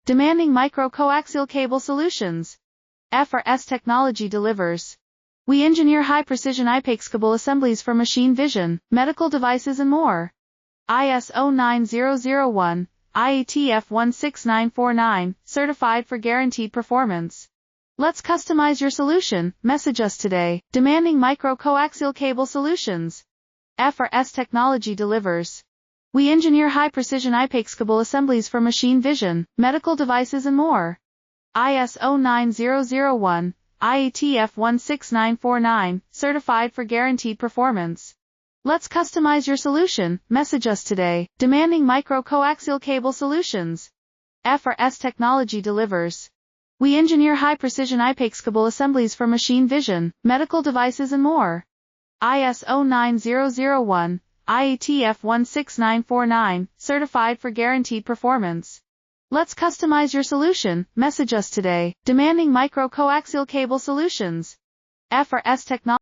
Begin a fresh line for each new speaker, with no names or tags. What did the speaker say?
demanding micro-coaxial cable solutions. F4S technology delivers. We engineer high-precision opaque cable assemblies for machine vision, medical devices and more. ISO 9001, IATF 16949, certified for guaranteed performance. Let's customize your solution. Message us today. Demanding micro-coaxial cable solutions. F4S technology delivers. We engineer high-precision opaque cable assemblies for machine vision, medical devices and more. ISO 9001, IATF 16949, certified for guaranteed performance. Let's customize your solution. Message us today. Demanding micro-coaxial cable solutions. F4S technology delivers. We engineer high-precision opaque cable assemblies for machine vision, medical devices and more. ISO 9001, IATF 16949, certified for guaranteed performance. Let's customize your solution. Message us today. Demanding micro-coaxial cable solutions. F4S technology.